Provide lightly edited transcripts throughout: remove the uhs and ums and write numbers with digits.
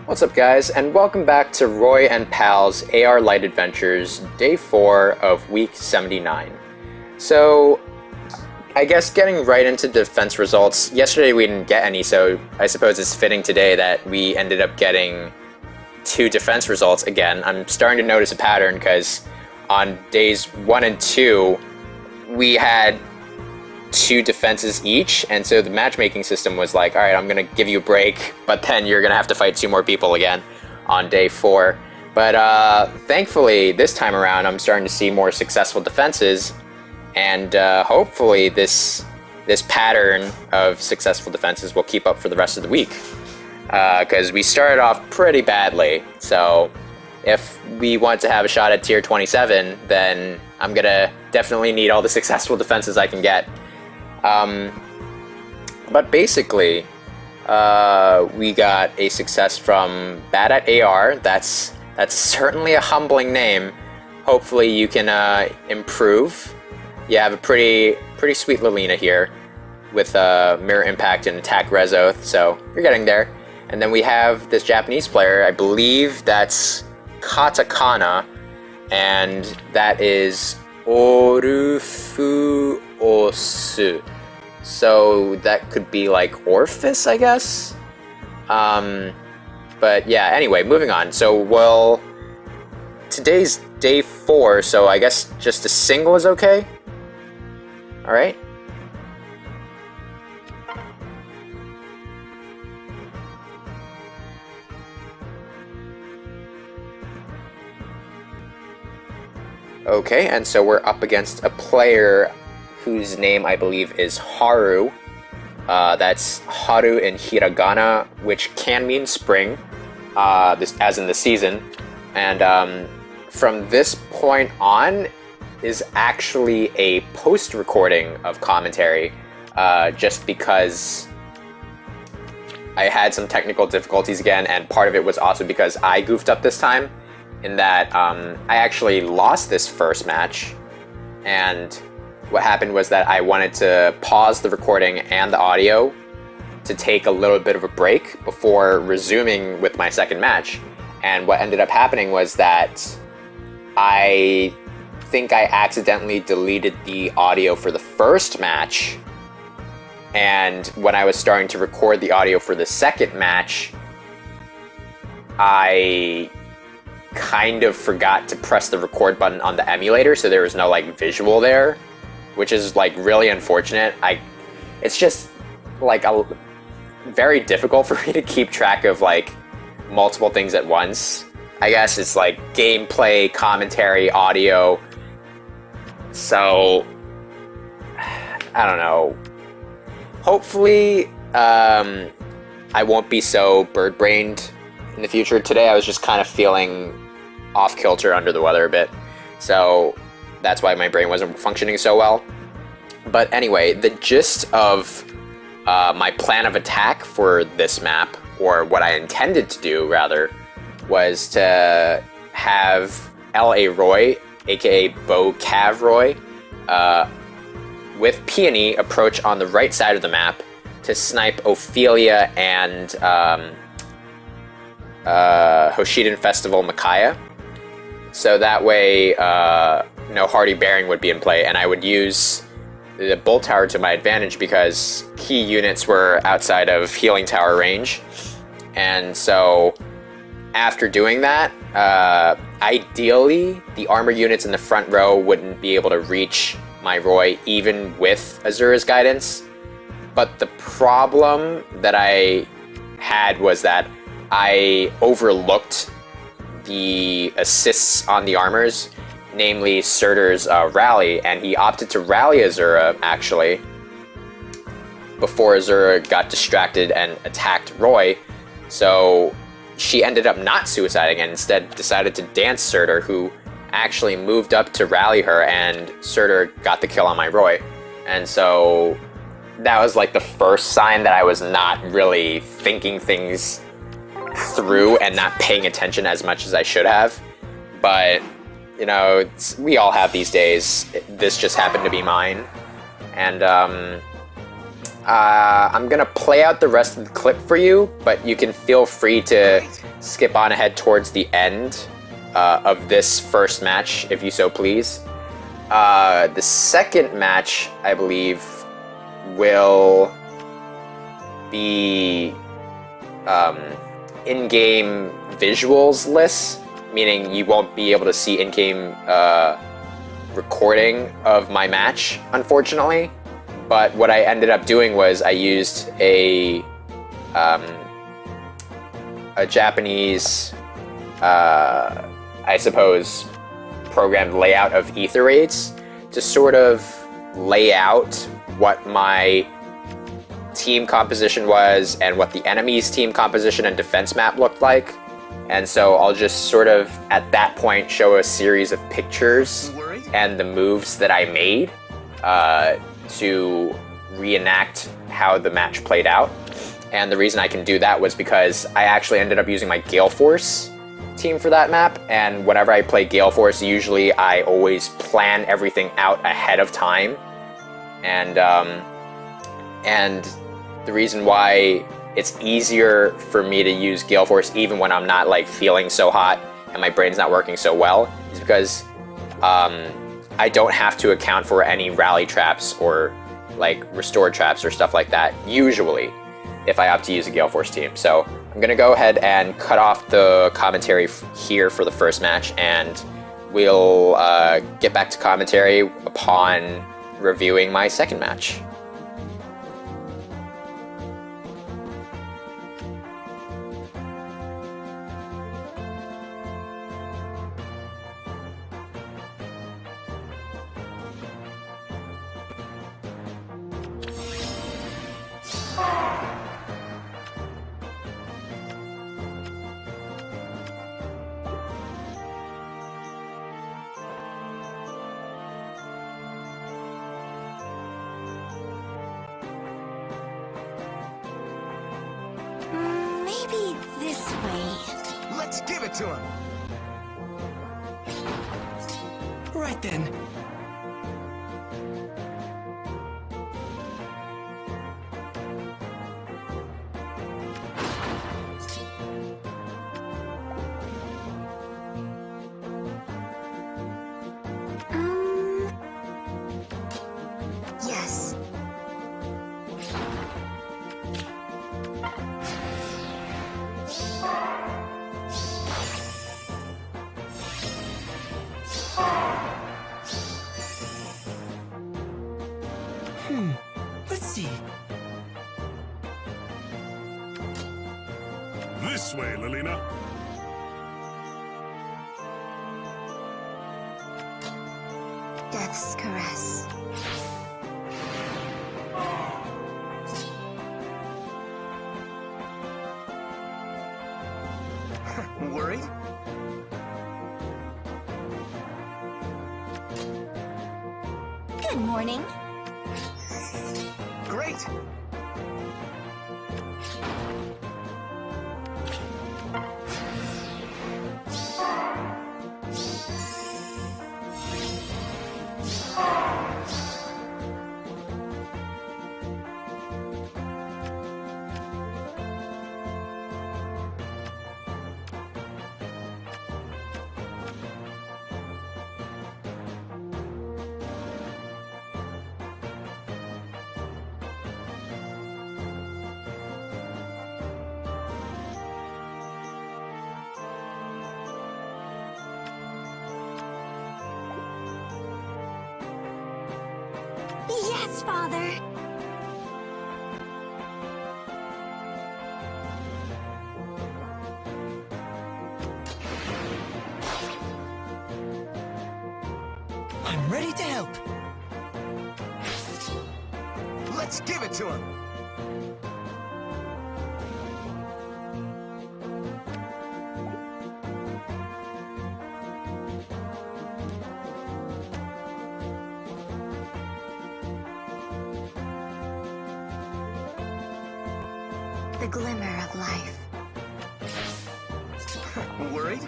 What's up, guys, and welcome back to Roy and Pal's AR Light Adventures, Day 4 of Week 79. So, I guess getting right into defense results, yesterday we didn't get any, so I suppose it's fitting today that we ended up getting 2 defense results again. I'm starting to notice a pattern, because on days 1 and 2, we had 2 defenses each, and so the matchmaking system was like, alright, I'm gonna give you a break, but then you're gonna have to fight 2 more people again on day 4. But thankfully, this time around, I'm starting to see more successful defenses, and hopefully this pattern of successful defenses will keep up for the rest of the week. Because we started off pretty badly, so if we want to have a shot at tier 27, then I'm gonna definitely need all the successful defenses I can get. But basically, we got a success from Bad at AR. That's certainly a humbling name. Hopefully you can improve. You have a pretty sweet Lilina here with Mirror Impact and Attack Rezoth, so you're getting there. And then we have this Japanese player, I believe that's Katakana, and that is Orufu Osu. So that could be like Orifice, I guess? But yeah, anyway, moving on. So, today's day 4, so I guess just a single is okay? Alright. Okay, and so we're up against a player whose name I believe is Haru. That's Haru in hiragana, which can mean spring, as in the season. And from this point on is actually a post-recording of commentary, just because I had some technical difficulties again, and part of it was also because I goofed up this time, in that I actually lost this first match, and what happened was that I wanted to pause the recording and the audio to take a little bit of a break before resuming with my second match. And what ended up happening was that I think I accidentally deleted the audio for the first match, and when I was starting to record the audio for the second match, I kind of forgot to press the record button on the emulator, so there was no like visual there, which is like really unfortunate. It's just like very difficult for me to keep track of like multiple things at once. I guess it's like gameplay, commentary, audio. So I don't know. Hopefully I won't be so bird-brained in the future. Today I was just kind of feeling off kilter, under the weather a bit, so that's why my brain wasn't functioning so well. But anyway, the gist of my plan of attack for this map, or what I intended to do rather, was to have L.A. Roy, aka Bo Cav Roy, with Peony approach on the right side of the map to snipe Ophelia and Hoshiden Festival Micaiah. So that way, no Hardy Bearing would be in play, and I would use the Bolt Tower to my advantage because key units were outside of Healing Tower range. And so, after doing that, ideally, the armor units in the front row wouldn't be able to reach my Roy even with Azura's guidance. But the problem that I had was that I overlooked the assists on the armors, namely Surtur's rally, and he opted to rally Azura, actually, before Azura got distracted and attacked Roy. So she ended up not suiciding and instead decided to dance Surtur, who actually moved up to rally her, and Surtur got the kill on my Roy. And so that was like the first sign that I was not really thinking things through and not paying attention as much as I should have. But you know, we all have these days. This just happened to be mine. And I'm gonna play out the rest of the clip for you, but you can feel free to skip on ahead towards the end of this first match, if you so please. The second match, I believe, will be in-game visuals-less, meaning you won't be able to see in-game recording of my match, unfortunately. But what I ended up doing was I used a Japanese, I suppose, programmed layout of Aether raids to sort of lay out what my team composition was and what the enemy's team composition and defense map looked like. And so I'll just sort of, at that point, show a series of pictures and the moves that I made to reenact how the match played out. And the reason I can do that was because I actually ended up using my Gale Force team for that map, and whenever I play Gale Force, usually I always plan everything out ahead of time. And the reason why it's easier for me to use Gale Force even when I'm not like feeling so hot and my brain's not working so well is because I don't have to account for any rally traps or like restore traps or stuff like that usually if I opt to use a Gale Force team. So I'm gonna go ahead and cut off the commentary here for the first match, and we'll get back to commentary upon reviewing my second match. Maybe this way. Let's give it to him. Right then. Yes. Let's see. This way, Lilina. Death's caress. Worried? Good morning. Great. Yes, Father. I'm ready to help. Let's give it to him. The glimmer of life. Worried?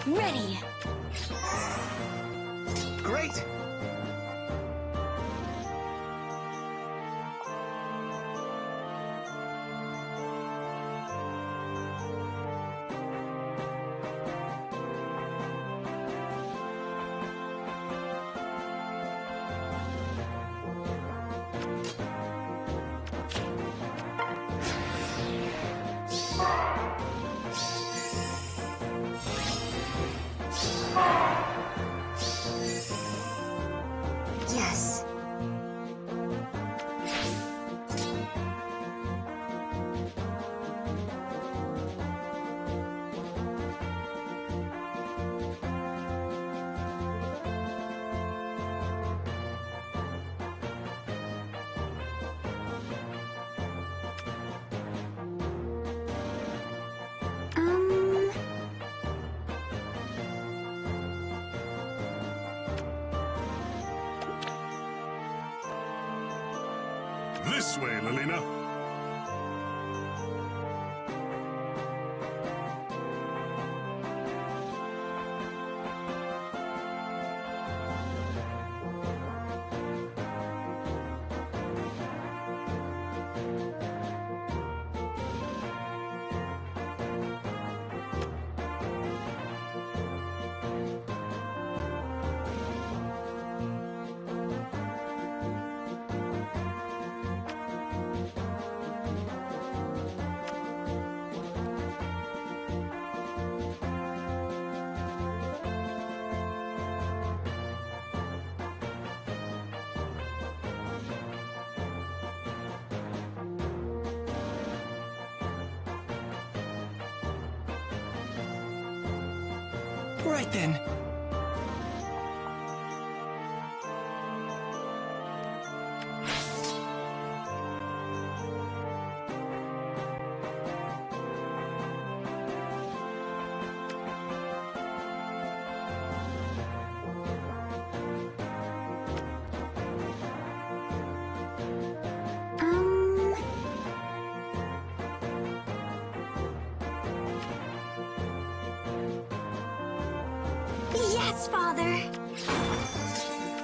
Ready. Great. This way, Lelina. Right then. Um, yes, Father.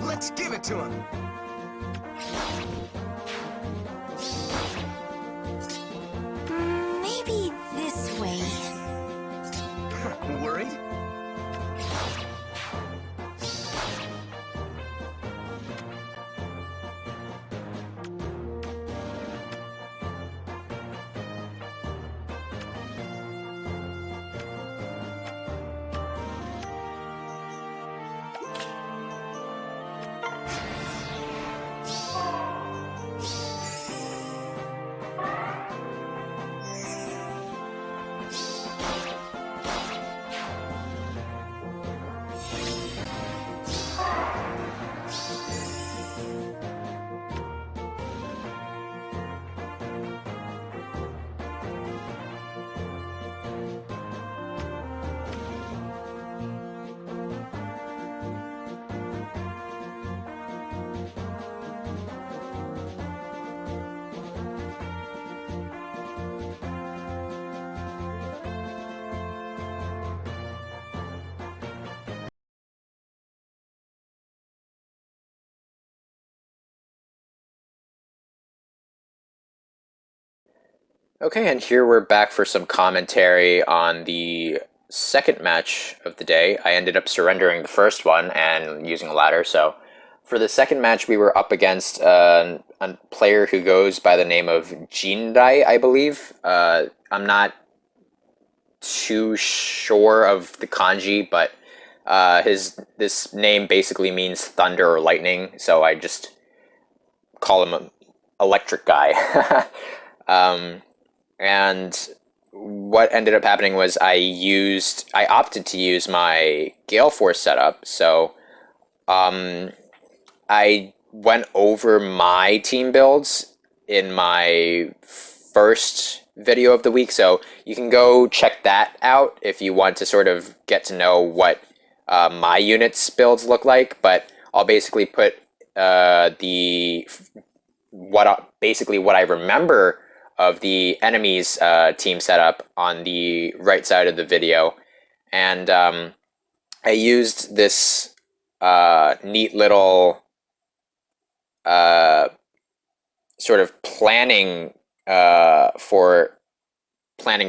Let's give it to him. Maybe this way. Worried? Okay, and here we're back for some commentary on the second match of the day. I ended up surrendering the first one and using a ladder, so for the second match we were up against a player who goes by the name of Jindai, I believe. I'm not too sure of the kanji, but this name basically means thunder or lightning, so I just call him an electric guy. And what ended up happening was I opted to use my Gale Force setup. So I went over my team builds in my first video of the week. So you can go check that out if you want to sort of get to know what my units builds look like. But I'll basically put basically what I remember of the enemy's team setup on the right side of the video, and I used this neat little uh, sort of planning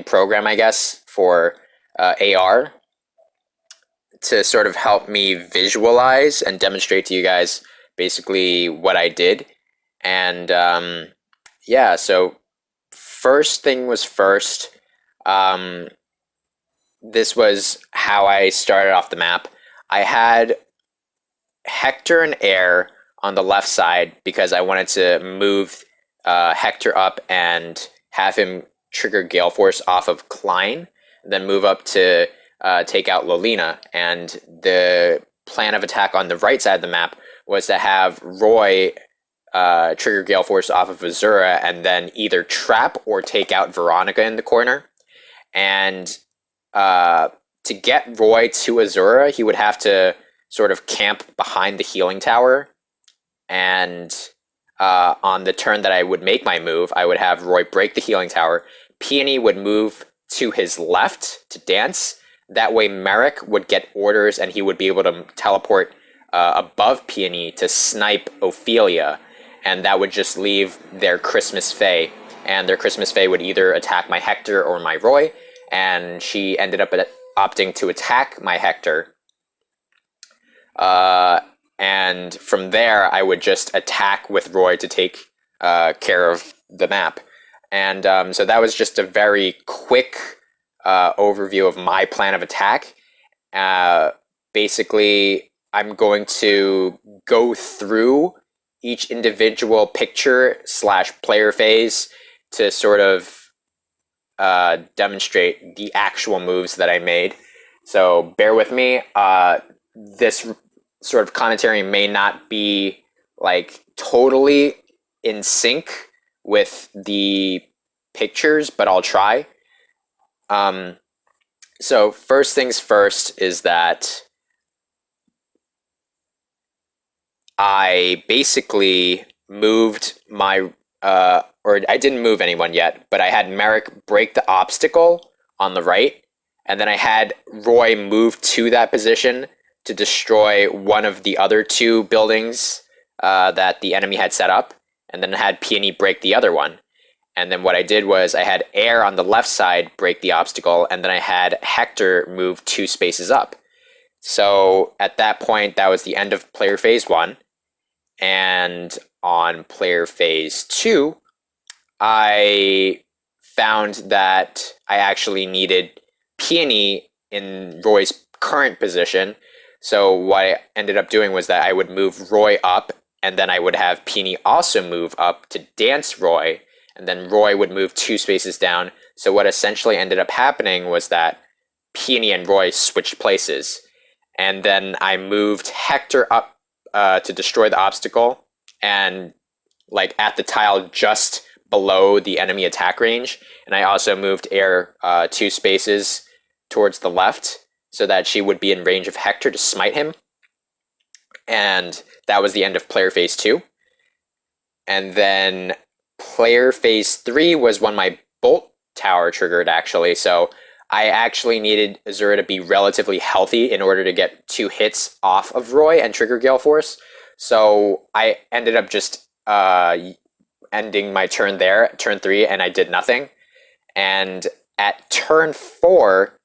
program, I guess, for AR to sort of help me visualize and demonstrate to you guys basically what I did. And yeah, so first thing was first. Um, this was how I started off the map. I had Hector and Air on the left side because I wanted to move Hector up and have him trigger Gale Force off of Klein, then move up to take out Lolina. And the plan of attack on the right side of the map was to have Roy trigger Gale Force off of Azura and then either trap or take out Veronica in the corner. And to get Roy to Azura, he would have to sort of camp behind the healing tower. And on the turn that I would make my move, I would have Roy break the healing tower. Peony would move to his left to dance. That way Merrick would get orders and he would be able to teleport above Peony to snipe Ophelia. And that would just leave their Christmas Fae. And their Christmas Fae would either attack my Hector or my Roy. And she ended up opting to attack my Hector. And from there, I would just attack with Roy to take care of the map. And so that was just a very quick overview of my plan of attack. Basically, I'm going to go through each individual picture / player phase to sort of demonstrate the actual moves that I made. So bear with me. This sort of commentary may not be like totally in sync with the pictures, but I'll try. So first things first is that I basically moved my, or I didn't move anyone yet, but I had Merrick break the obstacle on the right, and then I had Roy move to that position to destroy one of the other two buildings that the enemy had set up, and then had Peony break the other one. And then what I did was I had Air on the left side break the obstacle, and then I had Hector move 2 spaces up. So at that point, that was the end of player phase 1. And on player phase 2, I found that I actually needed Peony in Roy's current position. So what I ended up doing was that I would move Roy up, and then I would have Peony also move up to dance Roy, and then Roy would move 2 spaces down. So what essentially ended up happening was that Peony and Roy switched places. And then I moved Hector up to destroy the obstacle, and like at the tile just below the enemy attack range. And I also moved Air 2 spaces towards the left, so that she would be in range of Hector to smite him. And that was the end of player phase 2. And then player phase 3 was when my bolt tower triggered, actually. So I actually needed Azura to be relatively healthy in order to get 2 hits off of Roy and trigger Gale Force. So I ended up just ending my turn there, turn 3, and I did nothing. And at turn 4,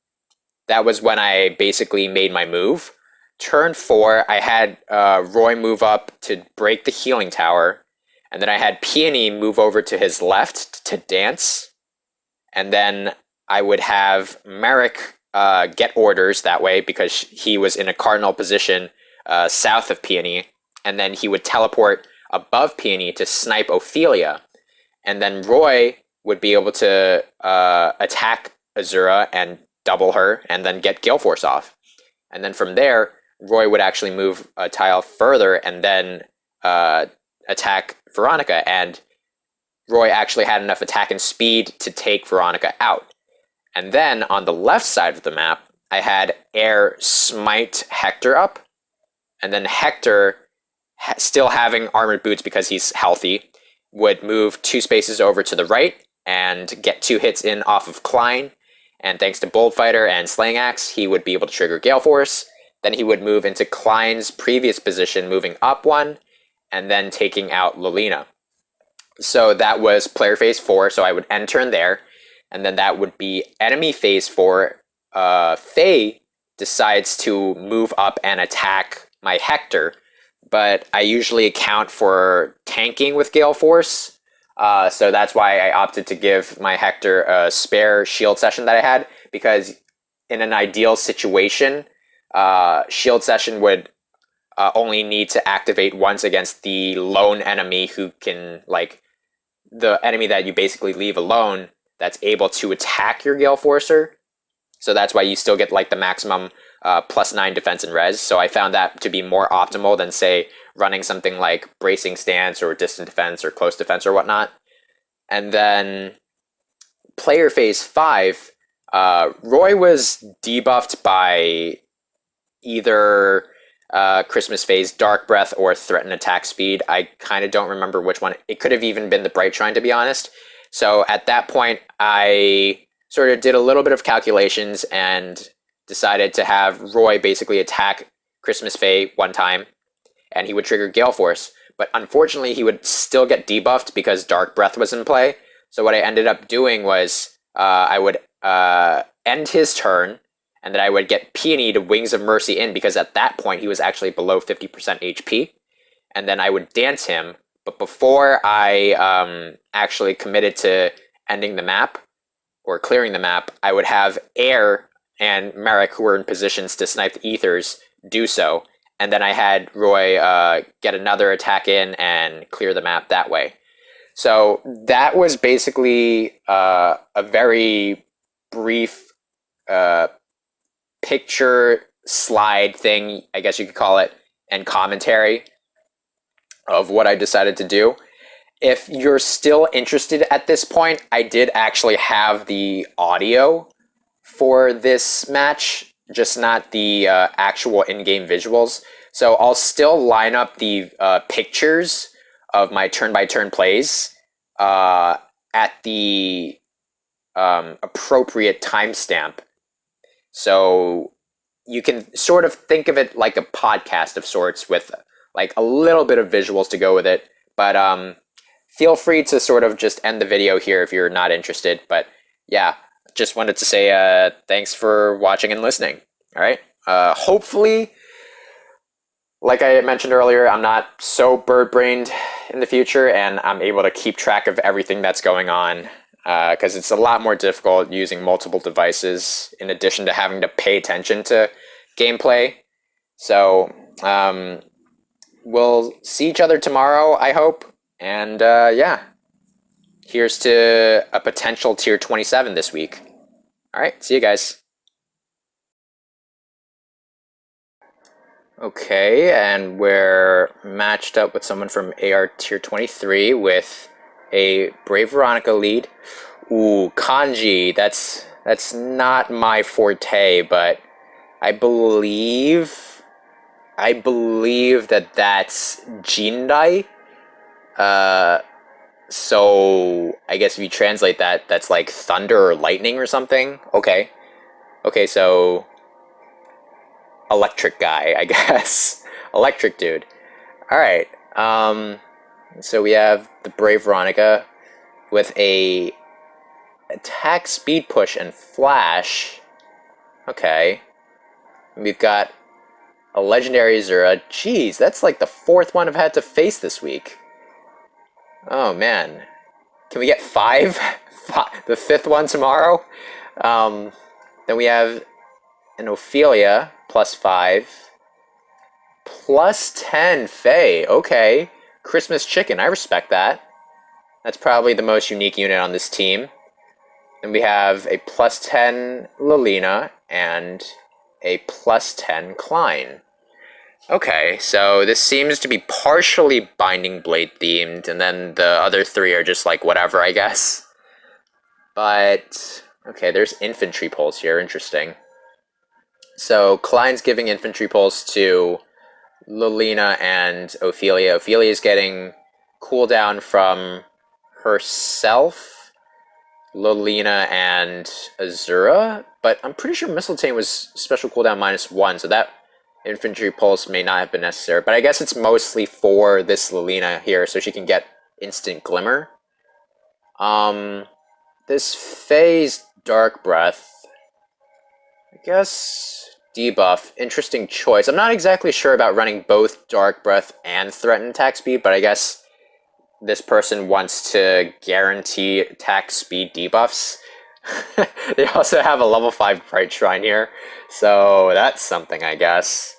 that was when I basically made my move. Turn 4, I had Roy move up to break the healing tower, and then I had Peony move over to his left to dance, and then I would have Merrick get orders that way because he was in a cardinal position south of Peony, and then he would teleport above Peony to snipe Ophelia, and then Roy would be able to attack Azura and double her, and then get Gale Force off. And then from there, Roy would actually move a tile further and then attack Veronica, and Roy actually had enough attack and speed to take Veronica out. And then on the left side of the map, I had Air smite Hector up, and then Hector, still having armored boots because he's healthy, would move 2 spaces over to the right and get 2 hits in off of Klein. And thanks to Bold Fighter and Slaying Axe, he would be able to trigger Gale Force. Then he would move into Klein's previous position, moving up 1, and then taking out Lolina. So that was player phase 4, so I would end turn there. And then that would be enemy phase 4. Faye decides to move up and attack my Hector, but I usually account for tanking with Gale Force. So that's why I opted to give my Hector a spare shield session that I had, because in an ideal situation, shield session would only need to activate once against the lone enemy who can, like, the enemy that you basically leave alone that's able to attack your Gale Forcer. So that's why you still get like the maximum +9 defense and res. So I found that to be more optimal than, say, running something like bracing stance or distant defense or close defense or whatnot. And then player phase 5, Roy was debuffed by either Christmas Phase Dark Breath or Threaten Attack Speed. I kind of don't remember which one. It could have even been the Bright Shrine, to be honest. So at that point, I sort of did a little bit of calculations and decided to have Roy basically attack Christmas Fae one time, and he would trigger Gale Force. But unfortunately, he would still get debuffed because Dark Breath was in play. So what I ended up doing was I would end his turn, and then I would get Peony to Wings of Mercy in, because at that point he was actually below 50% HP. And then I would dance him, but before I actually committed to ending the map, or clearing the map, I would have Air and Merrick, who were in positions to snipe the Ethers, do so. And then I had Roy get another attack in and clear the map that way. So that was basically a very brief picture slide thing, I guess you could call it, and commentary of what I decided to do. If you're still interested at this point, I did actually have the audio for this match, just not the actual in-game visuals. So I'll still line up the pictures of my turn-by-turn plays at the appropriate timestamp. So you can sort of think of it like a podcast of sorts, with like a little bit of visuals to go with it. But feel free to sort of just end the video here if you're not interested. But yeah, just wanted to say thanks for watching and listening. All right. Hopefully, like I mentioned earlier, I'm not so bird-brained in the future, and I'm able to keep track of everything that's going on, because it's a lot more difficult using multiple devices in addition to having to pay attention to gameplay. So we'll see each other tomorrow, I hope. And yeah, here's to a potential tier 27 this week. All right, see you guys. Okay, and we're matched up with someone from AR tier 23 with a Brave Veronica lead. Ooh, kanji. That's not my forte, but I believe that that's Jindai. So I guess if you translate that, that's like thunder or lightning or something. Okay. Okay, so electric guy, I guess. Electric dude. All right. So we have the Brave Veronica with a attack, speed push, and flash. Okay. We've got a legendary Zura. Jeez, that's like the fourth one I've had to face this week. Oh man. Can we get five? The fifth one tomorrow? Then we have an Ophelia, +5. +10 Faye. Okay. Christmas Chicken. I respect that. That's probably the most unique unit on this team. Then we have a +10 Lilina and a +10 Klein. Okay, so this seems to be partially Binding Blade themed, and then the other three are just like whatever, I guess. But, okay, there's infantry pulse here. Interesting. So Klein's giving infantry pulse to Lilina and Ophelia. Ophelia is getting cooldown from herself, Lilina, and Azura, but I'm pretty sure Mistletoe was special cooldown -1, so that infantry pulse may not have been necessary. But I guess it's mostly for this Lilina here, so she can get instant glimmer. This Faye's Dark Breath, I guess debuff, interesting choice. I'm not exactly sure about running both Dark Breath and Threaten Attack Speed, but I guess this person wants to guarantee attack speed debuffs. They also have a level 5 Bright Shrine here, so that's something, I guess.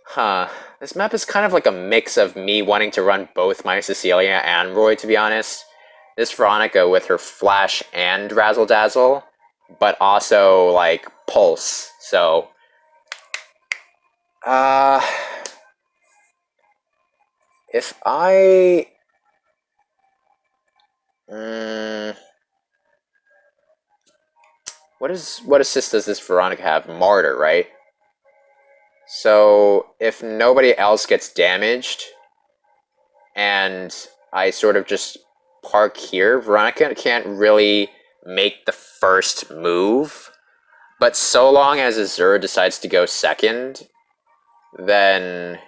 Huh. This map is kind of like a mix of me wanting to run both my Cecilia and Roy, to be honest. This Veronica with her Flash and Razzle Dazzle, but also, like, Pulse, so... if I... what assist does this Veronica have? Martyr, right? So if nobody else gets damaged, and I sort of just park here, Veronica can't really make the first move. But so long as Azura decides to go second, then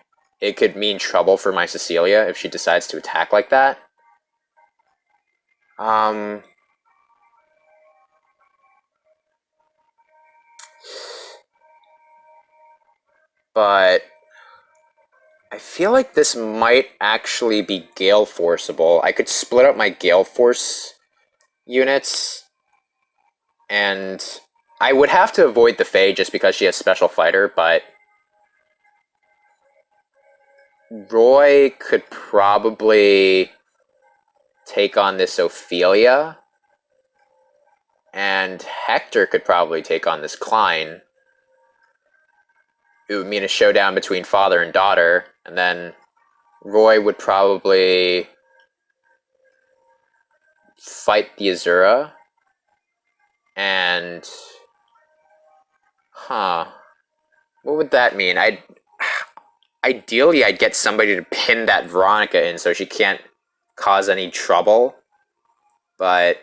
it could mean trouble for my Cecilia if she decides to attack like that. But I feel like this might actually be Gale Forceable. I could split up my Gale Force units, and I would have to avoid the Fae just because she has Special Fighter, but Roy could probably take on this Ophelia, and Hector could probably take on this Klein. It would mean a showdown between father and daughter, and then Roy would probably fight the Azura, and... Huh. What would that mean? Ideally, I'd get somebody to pin that Veronica in so she can't cause any trouble, but...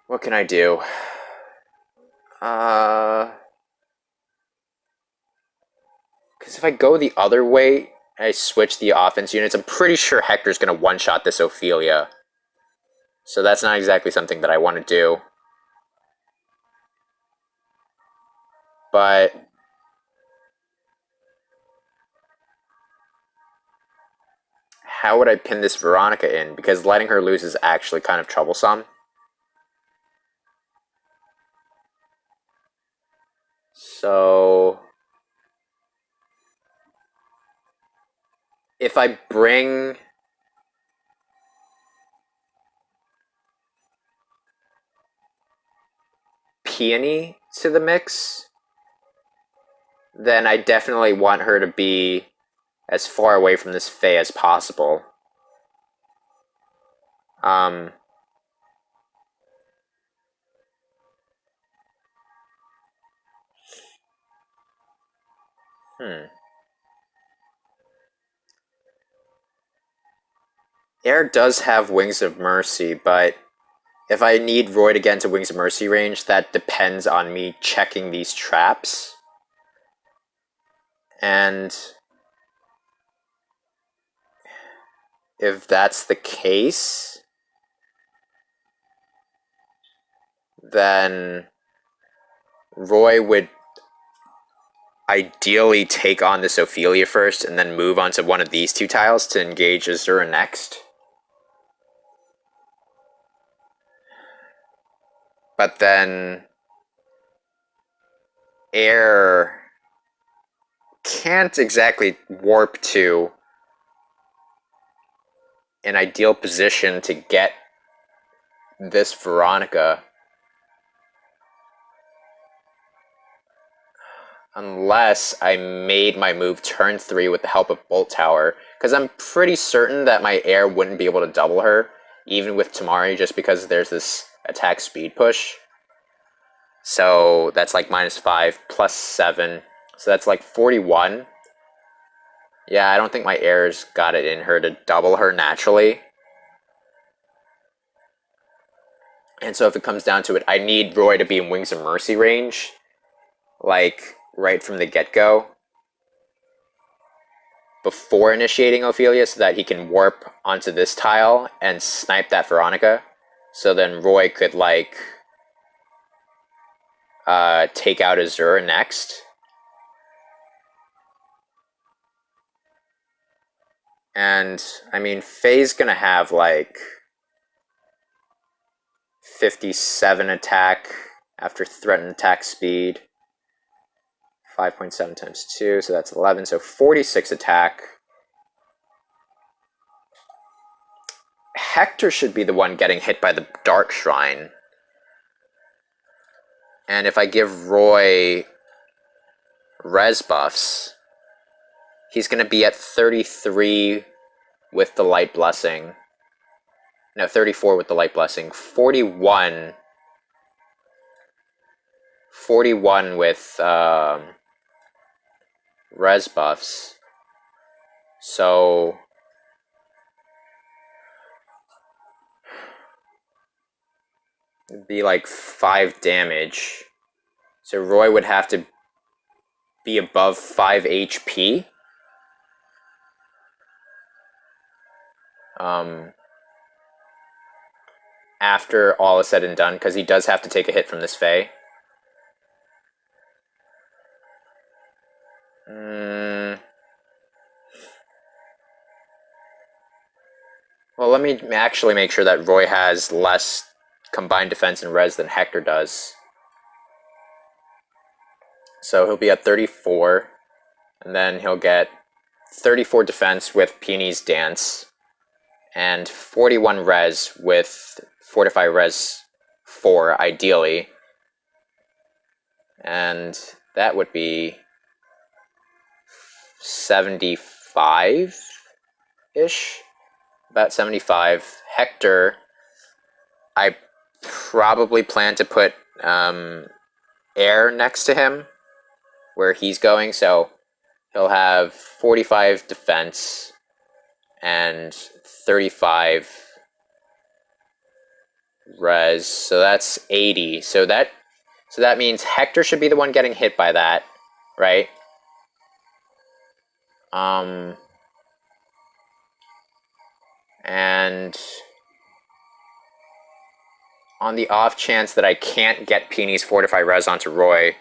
What can I do? Because if I go the other way, I switch the offense units, I'm pretty sure Hector's going to one-shot this Ophelia. So that's not exactly something that I want to do. But... how would I pin this Veronica in? Because letting her lose is actually kind of troublesome. So... if I bring... Peony to the mix, then I definitely want her to be as far away from this Fae as possible. Air does have Wings of Mercy, but if I need Roy to get into Wings of Mercy range, that depends on me checking these traps. And if that's the case, then Roy would ideally take on this Ophelia first and then move onto one of these two tiles to engage Azura next. But then Air can't exactly warp to an ideal position to get this Veronica unless I made my move turn 3 with the help of Bolt Tower, because I'm pretty certain that my Air wouldn't be able to double her, even with Tamari, just because there's this attack speed push. So that's like -5 plus 7, so that's like 41. Yeah, I don't think my Air's got it in her to double her naturally. And so if it comes down to it, I need Roy to be in Wings of Mercy range, like, right from the get-go, before initiating Ophelia, so that he can warp onto this tile and snipe that Veronica. So then Roy could, like, take out Azura next. And, I mean, Faye's gonna have, like, 57 attack after threatened attack speed. 5.7 times 2, so that's 11, so 46 attack. Hector should be the one getting hit by the Dark Shrine. And if I give Roy res buffs, he's going to be at 33 with the Light Blessing. No, 34 with the Light Blessing. 41. 41 with res buffs. So it'd be like 5 damage. So Roy would have to be above 5 HP. After all is said and done, because he does have to take a hit from this Fae. Well, let me actually make sure that Roy has less combined defense and res than Hector does. So he'll be at 34, and then he'll get 34 defense with Peony's Dance, and 41 res with Fortify Res 4, ideally. And that would be 75-ish? About 75. Hector, I probably plan to put air next to him where he's going, so he'll have 45 defense and 35 res, so that's 80. So that means Hector should be the one getting hit by that, right? And on the off chance that I can't get Peony's Fortify Res onto Roy,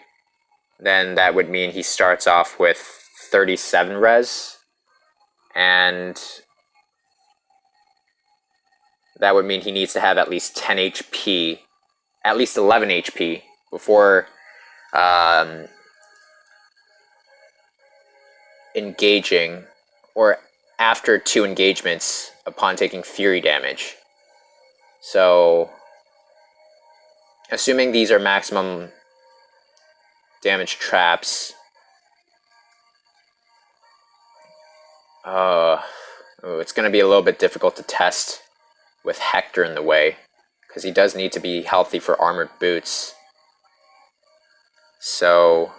then that would mean he starts off with 37 res, and that would mean he needs to have at least 10 HP, at least 11 HP, before engaging, or after 2 engagements upon taking Fury damage. So, assuming these are maximum damage traps, it's going to be a little bit difficult to test with Hector in the way, because he does need to be healthy for armored boots. So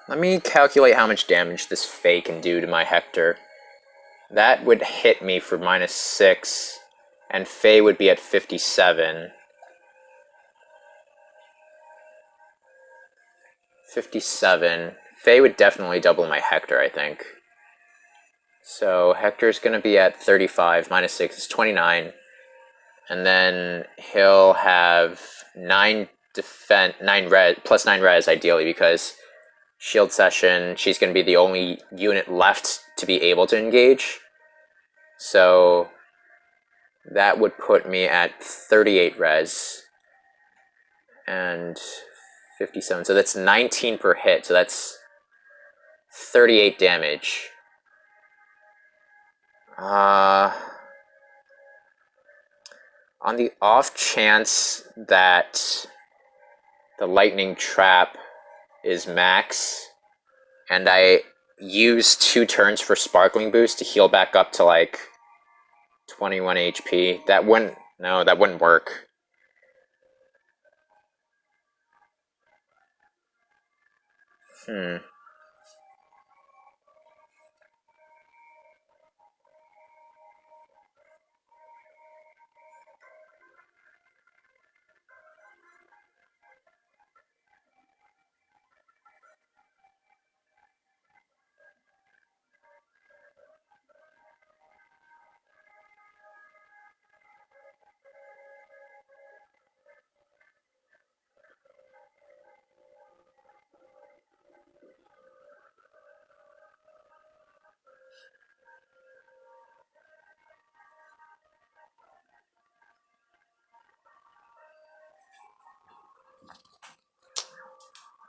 let me calculate how much damage this Fae can do to my Hector. That would hit me for -6, and Fae would be at 57. 57. Fae would definitely double my Hector, I think. So Hector's going to be at 35, -6 is 29. And then he'll have 9 defense, 9 res, plus 9 res ideally, because Shield Session, she's going to be the only unit left to be able to engage. So that would put me at 38 res and 57. So that's 19 per hit. So that's 38 damage. On the off chance that the lightning trap is max, and I use 2 turns for Sparkling Boost to heal back up to like 21 HP, that wouldn't work.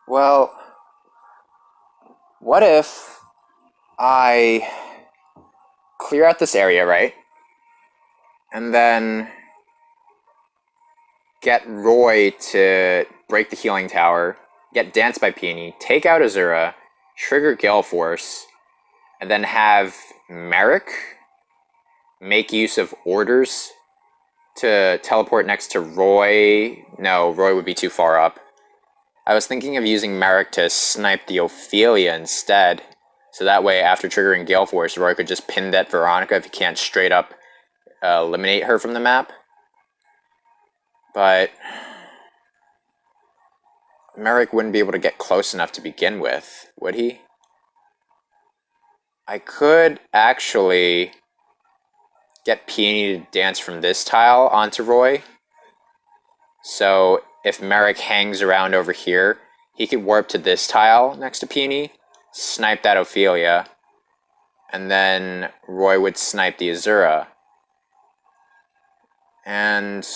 Well, what if I clear out this area, right? And then get Roy to break the healing tower, get Dance by Peony, take out Azura, trigger Gale Force, and then have Merrick make use of orders to teleport next to Roy. No, Roy would be too far up. I was thinking of using Merrick to snipe the Ophelia instead. So that way, after triggering Gale Force, Roy could just pin that Veronica if he can't straight up eliminate her from the map. But Merrick wouldn't be able to get close enough to begin with, would he? I could actually get Peony to dance from this tile onto Roy. So if Merrick hangs around over here, he could warp to this tile next to Peony, snipe that Ophelia, and then Roy would snipe the Azura. And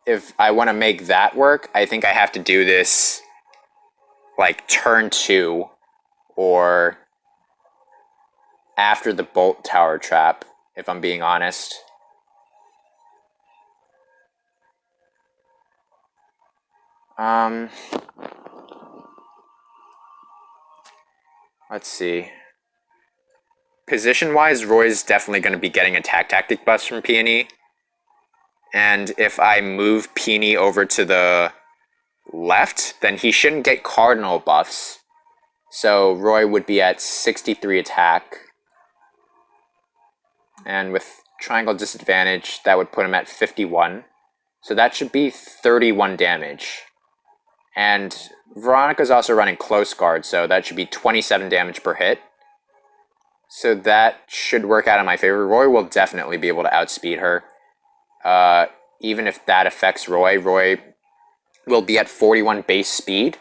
if I want to make that work, I think I have to do this like turn 2 or after the Bolt Tower trap, if I'm being honest. Let's see. Position-wise, Roy's definitely going to be getting attack tactic buffs from Peony. And if I move Peony over to the left, then he shouldn't get cardinal buffs. So Roy would be at 63 attack. And with triangle disadvantage, that would put him at 51. So that should be 31 damage. And Veronica's also running close guard, so that should be 27 damage per hit. So that should work out in my favor. Roy will definitely be able to outspeed her. Even if that affects Roy, Roy will be at 41 base speed.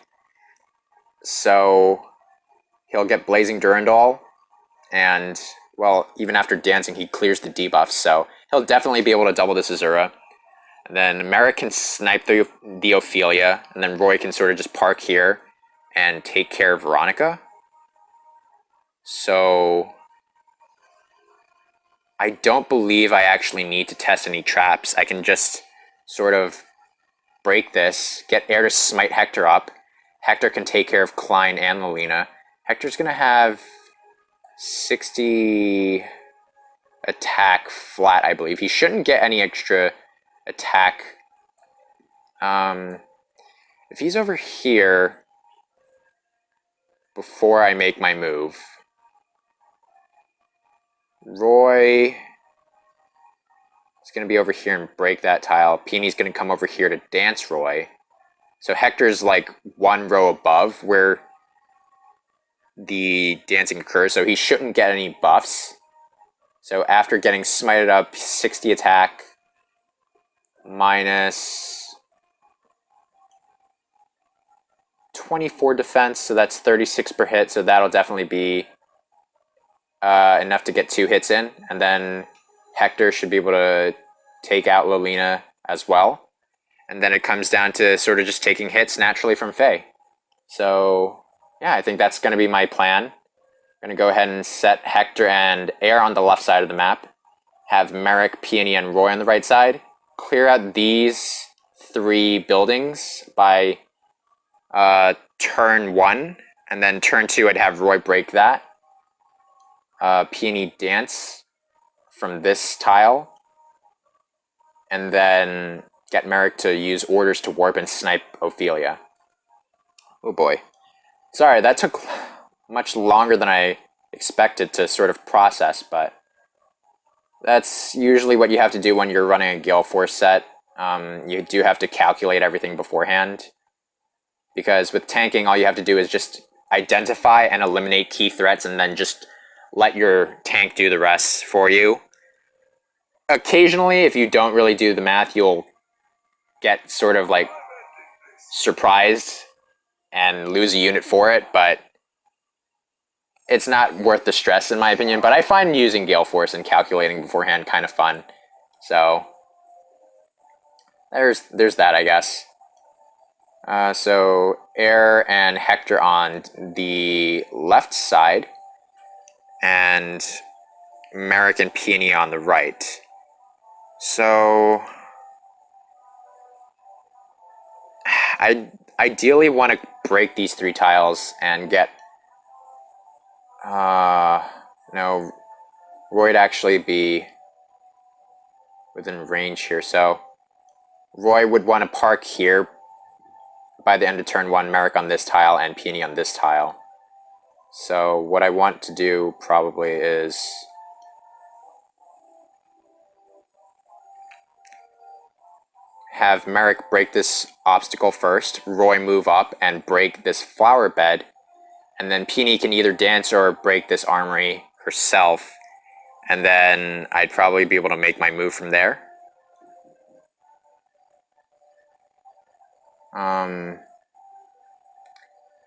So he'll get Blazing Durandal. And, well, even after dancing, he clears the debuffs. So he'll definitely be able to double this Azura. And then Merrick can snipe the Ophelia, and then Roy can sort of just park here and take care of Veronica. So I don't believe I actually need to test any traps. I can just sort of break this, get Air to smite Hector up. Hector can take care of Klein and Lilina. Hector's going to have 60 attack flat, I believe. He shouldn't get any extra attack. If he's over here before I make my move, Roy is going to be over here and break that tile. Peony's going to come over here to dance Roy. So Hector's like one row above where the dancing occurs, so he shouldn't get any buffs. So after getting smited up, 60 attack, minus 24 defense, so that's 36 per hit, so that'll definitely be enough to get 2 hits in. And then Hector should be able to take out Lilina as well. And then it comes down to sort of just taking hits naturally from Faye. So yeah, I think that's going to be my plan. I'm going to go ahead and set Hector and Air on the left side of the map. Have Merrick, Peony, and Roy on the right side. Clear out these 3 buildings by turn 1. And then turn 2, I'd have Roy break that. Peony dance from this tile. And then get Merrick to use orders to warp and snipe Ophelia. Oh boy. Sorry, that took much longer than I expected to sort of process, but that's usually what you have to do when you're running a Gale Force set. You do have to calculate everything beforehand, because with tanking, all you have to do is just identify and eliminate key threats and then just let your tank do the rest for you. Occasionally, if you don't really do the math, you'll get sort of like surprised and lose a unit for it, but it's not worth the stress in my opinion. But I find using Gale Force and calculating beforehand kind of fun. So there's that, I guess. So Air and Hector on the left side, and Merrick and Peony on the right. So I ideally want to break these 3 tiles and get no, Roy would actually be within range here, so Roy would want to park here by the end of turn 1, Merrick on this tile, and Peony on this tile. So what I want to do probably is have Merrick break this obstacle first, Roy move up and break this flower bed, and then Peony can either dance or break this armory herself, and then I'd probably be able to make my move from there.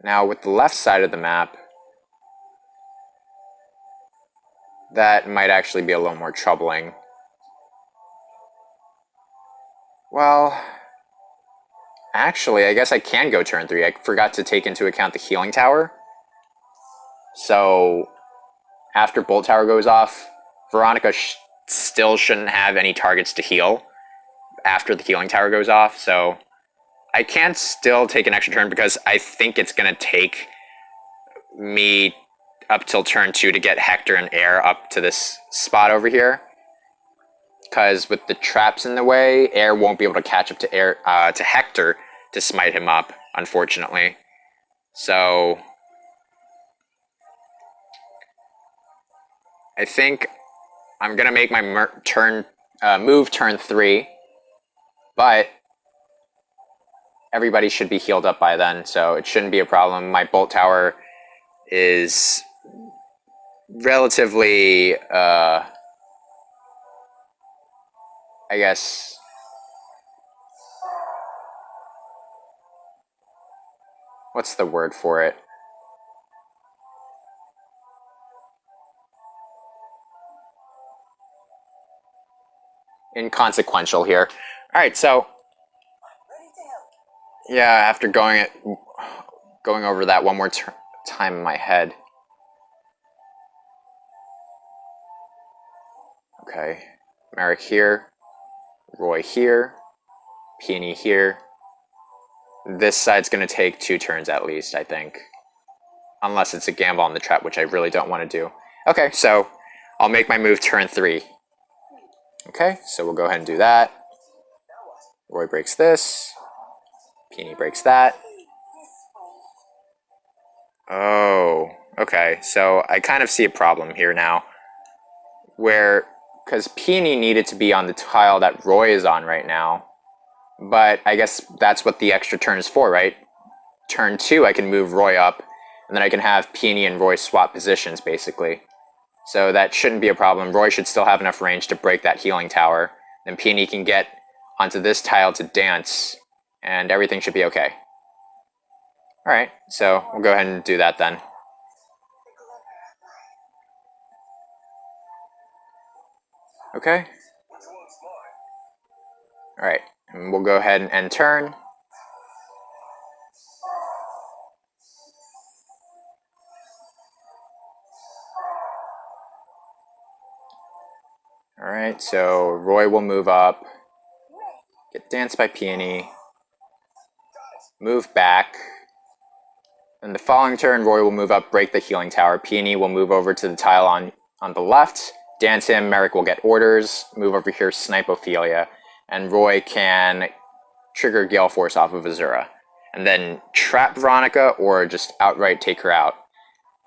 Now with the left side of the map, that might actually be a little more troubling. Well, actually, I guess I can go turn 3. I forgot to take into account the healing tower. So, after Bolt Tower goes off, Veronica still shouldn't have any targets to heal after the healing tower goes off. So, I can still take an extra turn because I think it's going to take me up till turn 2 to get Hector and Air up to this spot over here. Because with the traps in the way, Air won't be able to catch up to Hector to smite him up, unfortunately. So I think I'm gonna make my move turn 3, but everybody should be healed up by then, so it shouldn't be a problem. My Bolt Tower is relatively, I guess, what's the word for it? Inconsequential here. Alright, so yeah, after going over that one more time in my head. Okay, Merrick here, Roy here, Peony here. This side's going to take 2 turns at least, I think. Unless it's a gamble on the trap, which I really don't want to do. Okay, so I'll make my move turn 3. Okay, so we'll go ahead and do that. Roy breaks this. Peony breaks that. Oh, okay, so I kind of see a problem here now. Because Peony needed to be on the tile that Roy is on right now. But I guess that's what the extra turn is for, right? Turn 2, I can move Roy up, and then I can have Peony and Roy swap positions, basically. So that shouldn't be a problem. Roy should still have enough range to break that healing tower. Then Peony can get onto this tile to dance, and everything should be okay. Alright, so we'll go ahead and do that then. Okay. Alright, and we'll go ahead and end turn. Alright, so Roy will move up, get danced by Peony, move back. In the following turn, Roy will move up, break the healing tower. Peony will move over to the tile on the left, dance him. Merrick will get orders, move over here, snipe Ophelia, and Roy can trigger Gale Force off of Azura, and then trap Veronica or just outright take her out.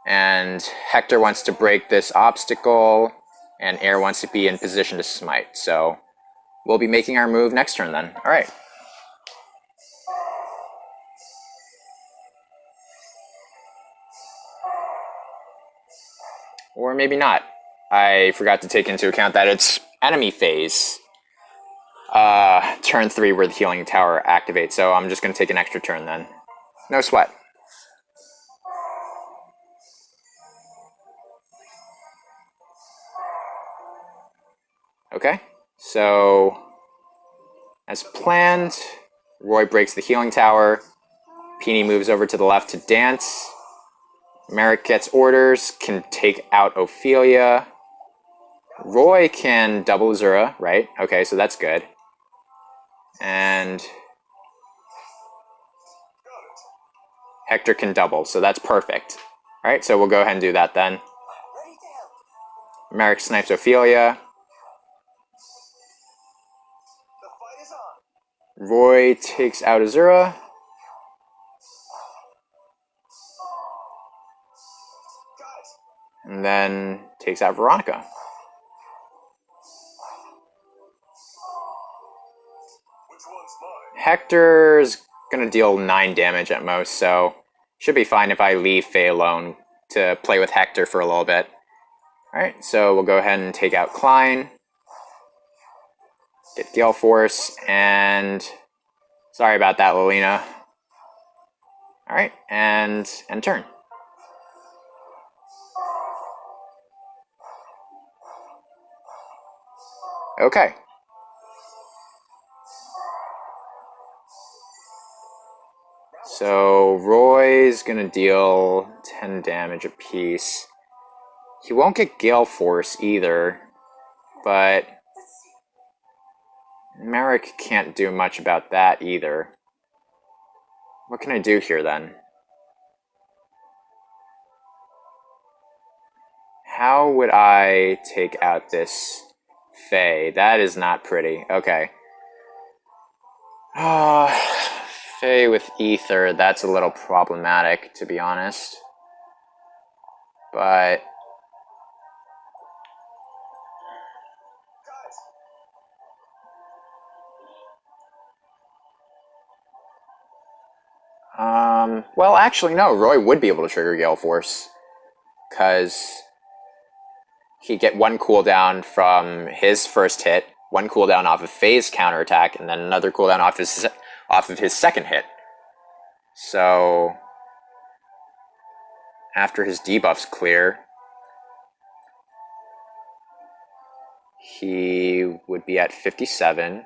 And Hector wants to break this obstacle, and Air wants to be in position to smite. So we'll be making our move next turn then. All right. Or maybe not. I forgot to take into account that it's enemy phase. Turn 3 where the healing tower activates, so I'm just going to take an extra turn then. No sweat. Okay, so as planned, Roy breaks the healing tower. Peony moves over to the left to dance. Merrick gets orders, can take out Ophelia. Roy can double Azura, right? Okay, so that's good. And Hector can double, so that's perfect. Alright, so we'll go ahead and do that then. Merrick snipes Ophelia. Roy takes out Azura. And then takes out Veronica. Hector's gonna deal 9 damage at most, so should be fine if I leave Faye alone to play with Hector for a little bit. Alright, so we'll go ahead and take out Klein. Get Gale Force, and sorry about that, Lilina. Alright, and end turn. Okay. So Roy's gonna deal 10 damage apiece. He won't get Gale Force either, but Merrick can't do much about that either. What can I do here then? How would I take out this Faye? That is not pretty. Okay. Faye with Aether, that's a little problematic, to be honest. But well, actually, no. Roy would be able to trigger Gale Force, because he'd get 1 cooldown from his first hit, 1 cooldown off of Faye's counterattack, and then another cooldown off of his second hit. So after his debuffs clear, he would be at 57.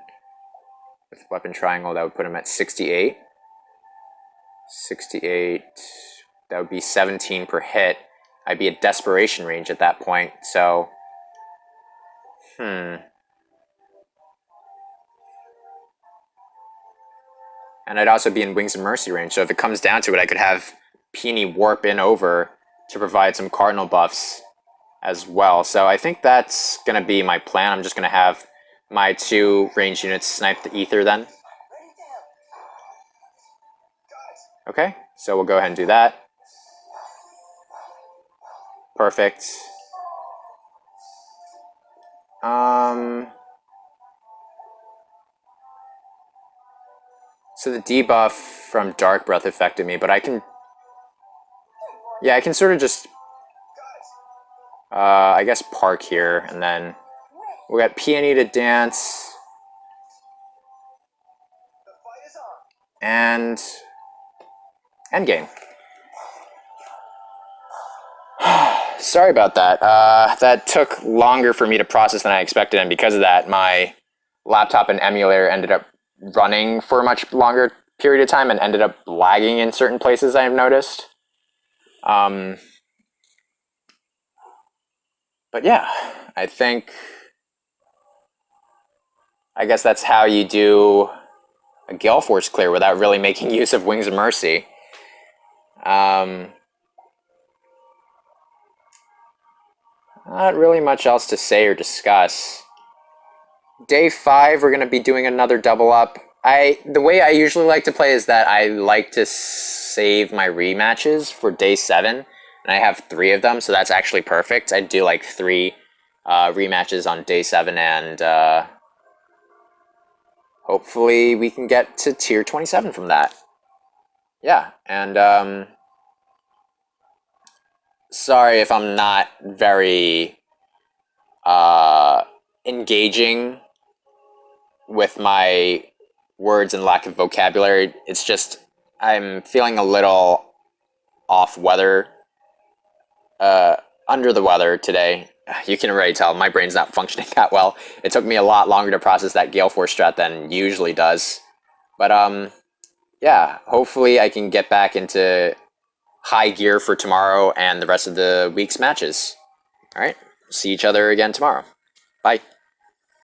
With Weapon Triangle, that would put him at 68. 68, that would be 17 per hit. I'd be at Desperation range at that point, so... And I'd also be in Wings of Mercy range, so if it comes down to it, I could have Peony warp in over to provide some Cardinal buffs as well. So I think that's going to be my plan. I'm just going to have my 2 range units snipe the Aether then. Okay, so we'll go ahead and do that. Perfect. So the debuff from Dark Breath affected me, but I can... Yeah, I can sort of just... I guess park here, and then we got Peony to dance. And... endgame. Sorry about that. That took longer for me to process than I expected, and because of that, my laptop and emulator ended up running for a much longer period of time and ended up lagging in certain places, I have noticed. But yeah, I guess that's how you do a Gale Force clear without really making use of Wings of Mercy. Not really much else to say or discuss. Day 5, we're going to be doing another double up. The way I usually like to play is that I like to save my rematches for Day 7, and I have 3 of them, so that's actually perfect. I do like 3 rematches on Day 7, and hopefully we can get to Tier 27 from that. Yeah, and sorry if I'm not very engaging with my words and lack of vocabulary. It's just I'm feeling a little off weather, under the weather today. You can already tell my brain's not functioning that well. It took me a lot longer to process that Gale Force strat than usually does. But yeah, hopefully I can get back into high gear for tomorrow and the rest of the week's matches. Alright, see each other again tomorrow. Bye.